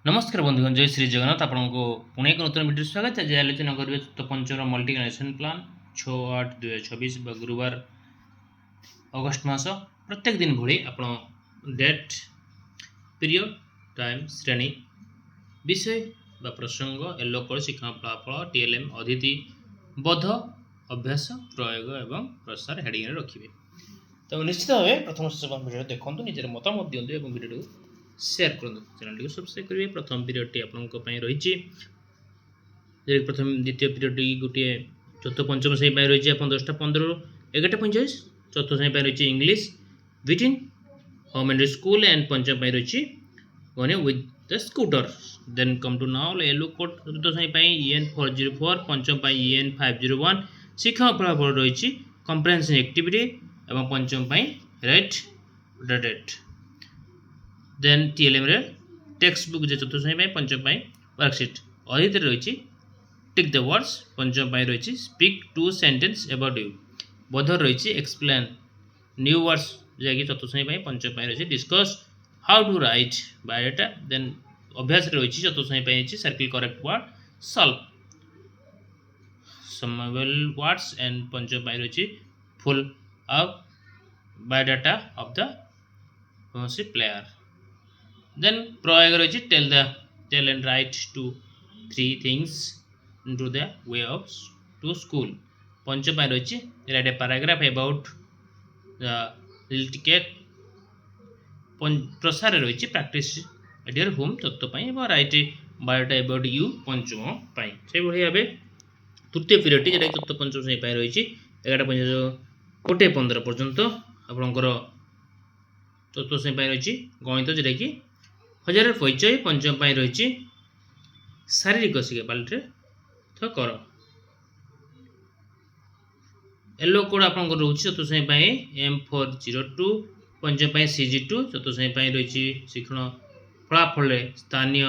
नमस्कार बंधुगण, जय श्री जगन्नाथ। आपको पुणे एक नूतन वीडियो स्वागत है। आलोचना करेंगे तो पंचम मल्टीकनेक्शन प्लान 6/8/2026 गुरुवार अगस्ट मास प्रत्येक दिन भली आप डेट पीरियड टाइम श्रेणी विषय बा प्रसंग येलो कोड शिक्षण फलाफल टीएलएम अदिति बोध अभ्यास प्रयोग एवं प्रसार हेडिंग रखिए। तो निश्चित भाव प्रथम वीडियो देखो, निजर मतामत दिंतु और वीडियो शेयर करूँ। चैनल को सब्सक्राइब करेंगे। प्रथम पीरियड आपंपाई रही प्रथम द्वितीय पीरियड गोटे चतुर्थ पंचम श्रेणी रही है 10:15 11:45। चतुर्थ श्रेणी रही English within home and school and पंचम रही गने with the scooter. Then come to now yellow code चतुर्थ श्रेणी EN 404 पंचम EN 501 शिक्षण फलाफल रही कम्प्रेहेंसिव एक्टिविटी और पंचम राइट डेट। देन TLM रे टेक्स्ट बुक जो चतुर्थ श्रेणी पंचम वर्कशीट अदित रही टिक द वर्ड्स पंचम रही speak two sentences about you. बोधर रही एक्सप्लेन न्यू वर्ड्स जैकि चतुर्थ श्रेणी पंचम रही discuss how to write biodata. Then अभ्यास रही चतुर्थ श्रेणी सर्किल करेक्ट वर्ड सॉल्व समवेल वर्ड्स एंड पंचम रही fill up biodata of the player. Then प्रयोग रही tell and write two 3 things into the way of to school। पंचम रही write a paragraph about the ticket. प्रसार रही प्रैक्टिस एट योर होम तत्व राइट बायोटा अबाउट यू पंचम से भाव। तृतीय पीरियड जोटा तत्व पंचम श्रेणी रही 11:15 पर्यंत आपंकर तत्व श्रेणी रही गणित जोटा कि हजार परिचय पंचम रही शारीरिक शिक्षा पालिटे तो कर। येलो कोड आप रोचे चतुर्थ श्रेणी M402 पंचम CG2 चतुर्थ श्रेणी रही शिक्षण फलाफल स्थानीय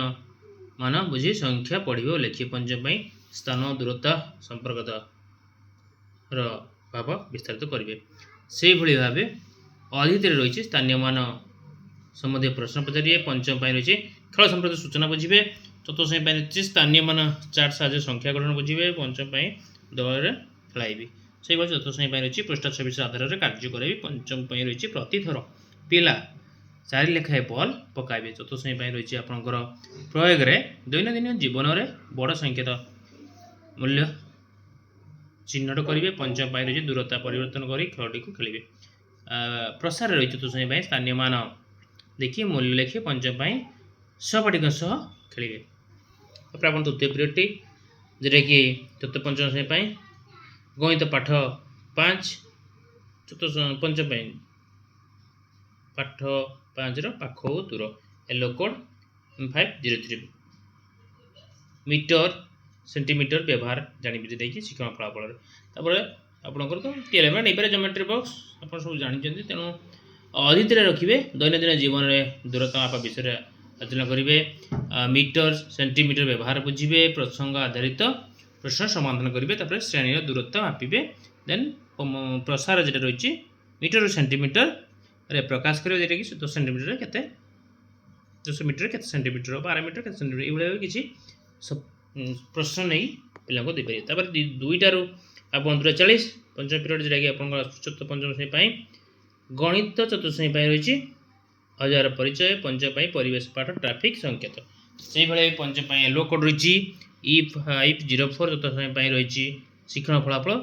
मान बुझी संख्या पढ़े और लिखिए। पंचम स्थान दूरता संपर्क भाव विस्तारित करेंगे। से भाई भाव अदित रही स्थानीय मान संबंधी प्रश्न पचारे। पंचम रही खेल संपर्क सूचना बुझे। चतुर्थ श्रेणी रही स्थानीय मान चार्ट साहाଯ୍य संख्या गठन बुझे। पंचम दल खेल से भाई चतुर्थ श्रेणी रही पृष्ठ 26 आधार में कार्य करेंगे। पंचम रही प्रतिथर पिला 4 लेखाएं बल पकाइबे। चतुर्थ श्रेणी रही आपंकर प्रयोग में दैनन्दिन जीवन में बड़ संकेत मूल्य चिन्हट करेंगे। पंचम रही दूरता परिवर्तन कर खेलटी को खेलेंगे। प्रसार रही चतुर्थ श्रेणी स्थानीय मान देखिए मूल्य लिखिए। पंचम सहपाठी खेलेंगे। आप तृतीय पीरियड जोटा कि चतुर्थ पंचम श्रेणी गणित पाठ 5 चतुर्थ पंचम पाठ 5 पाख और दूर येलो कोड 503 मीटर सेंटीमीटर व्यवहार जानवी देखिए शिक्षण फलाफल। आपंकर तो टीएलएम नहीं पारे ज्योमेट्री बॉक्स आप सब जानते तेणु अदित रखिए। दैनन्दिन जीवन में दूरता मापा विषय आलोचना करेंगे। मीटर सेंटीमीटर व्यवहार बुझे। प्रसंग आधारित प्रश्न समाधान करेंगे। श्रेणी दूरता मापिबे। देन प्रसार जो रही मीटर और सेंटीमीटर रे प्रकाश करेंगे जोटा कि 10 सेंटीमीटर के 10 मीटर के सेंटीमीटर 12 मीटर के सेंटीमीटर ये किसी प्रश्न नहीं पिला को देपारे। तापर 2टारू आप 40 पंचम पीरियड जोटा कि आप चतुर्थ पंचम श्रेणी गणित चतुर्थ श्रेणी रही हजार परिचय। पंचम परिवेश पाठ ट्राफिक संकेत से भाई। पंचम येलो कोड रही E504 चतुर्थ श्रेणी रही शिक्षण फलाफल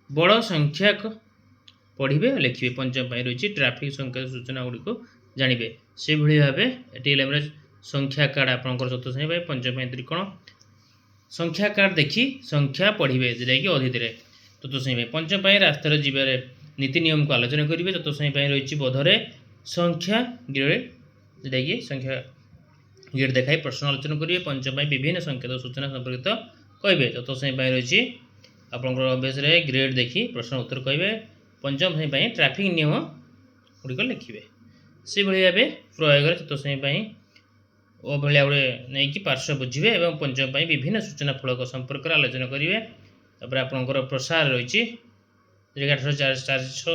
बड़ संख्या पढ़े लिखिए। पंचम रही ट्राफिक संकेत सूचना गुड़िक जानवे। से भाव TLM संख्या कार्ड आपंकर चतुर्थ श्रेणी पंचम त्रिकोण संख्या कार्ड देखी संख्या पढ़े जोटा कि अदित चतुर्थ श्रेणी। पंचम रास्तार जीवार नीति नियम को आलोचना करेंगे। चतुर्थ श्रेणी रही बोधरे संख्या ग्रेड जोटा कि संख्या ग्रेड देखाई प्रश्न आलोचना करेंगे। पंचम विभिन्न संकेत सूचना संपर्कित कहे। चतुर्थ श्रेणी रही आपंकर अभ्यास ग्रेड देखी प्रश्न उत्तर कहे। पंचम श्रेणी ट्राफिक नियम गुड़िक लिखिए। से भाव प्रयोग चतुर्थ श्रेणी ओ भाया गोटे नहीं कि पार्श्व बुझे और पंचम विभिन्न सूचना फलक संपर्क आलोचना करेंगे। तापर आपंकर प्रसार रही 1800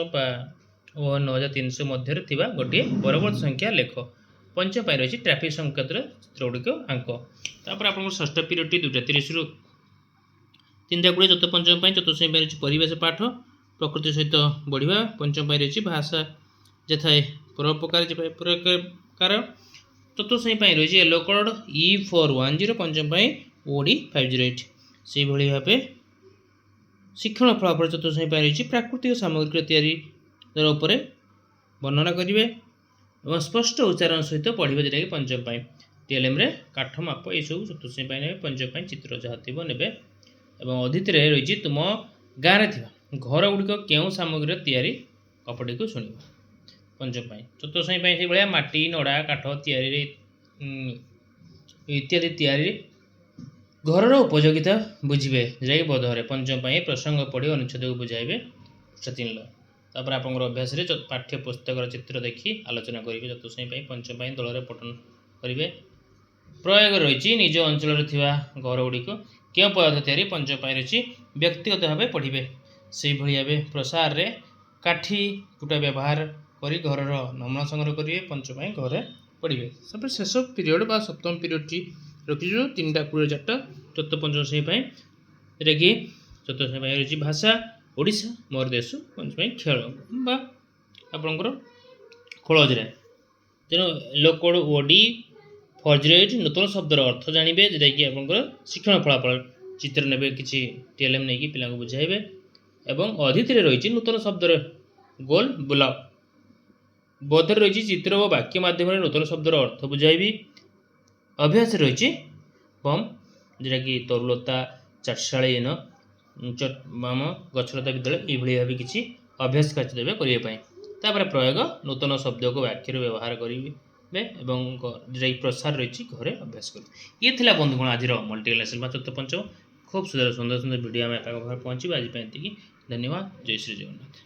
9300 मध्य गोटे बरबर्ड संख्या लेख। पंचम पाई रही ट्राफिक संकेतर चित्र गुड़िक आंक तापर आप षष्ठ पीरियड 2:30 रु 3:20 चतुर्थ पंचम पाई चतुर्थ श्रेणी रही परिवेश पाठ प्रकृति सहित बढ़िया पंचम पाई रही भाषा जे परोपकार चतुर्थ श्रेणी रही येलो कोड E410 पंचम पाई OD 508 से भाई भाव शिक्षण फलाफल चतुर्थ श्रेणी रही प्राकृतिक सामग्री तैयारी वर्णना करेंगे और स्पष्ट उच्चारण सहित पढ़े जोटा कि पंचम पाई TLM रे काठ माप ये सब चतुर्थ श्रेणी ने पंचम पाई चित्र जहाँ थी ने अधीत रही तुम गाँव में घर गुड़िक क्यों सामग्री तैयारी कपटी को शुण पंचम पाई चतुर्थ श्रेणी से भाया माटी नड़ा काठ तैयारी इत्यादि तैयारी घर उपयोगिता बुझे जैक बोधरे पंचम पाई प्रसंग पढ़ी अनुच्छेद को बुझाइबे 3 तापर आप अभ्यास पाठ्य पुस्तक चित्र देखी आलोचना करेंगे चतुर्थ श्रेणी पंचम पाई दल में पठन करेंगे प्रयोग रही निज अंचल घर गुड़िक क्यों पदार्थ तैयारी पंचम पाई रही व्यक्तिगत भाव पढ़े से भाव प्रसार रे काठी कुटा व्यवहार करी घर नमूना संग्रह करेंगे पंचम पाई घरे पढ़े सब शेष पीरियड बा सप्तम पीरियड रखीचु 3:20 चतुर्थ पंचम श्रेणी जोटा कि चतुर्थ श्रेणी रही भाषा ओडिशा मोर देश पंचम पाई खेल बा आपणकर खोलजरे तेणु लोकोड OD 408 नूतन शब्दर अर्थ जानवे जोटा कि आपंकर शिक्षण फलाफल चित्र ने किसी TLM नहीं पिला बुझाइबे एवं अधीत रही नूतन शब्दर गोल बुला बोधर रही चित्र और वाक्य माध्यम नूतन शब्दर अर्थ बुझाइबी अभ्यास रही बम जोटा कि तरुलता चाटशालीन आम गछलता विद्यालय ये भाव किसी अभ्यास कार्य देवे करने प्रयोग नूतन शब्द को वाक्य व्यवहार करेंगे जोटा प्रसार रही घरे अभ्यास कर ये थिला बंधुगण आज मल्टीपल लेसन चतुर्थ पंचम खूब सुंदर सुंदर सुंदर वीडियो आम पहुँचे आज धन्यवाद जय श्री जगन्नाथ।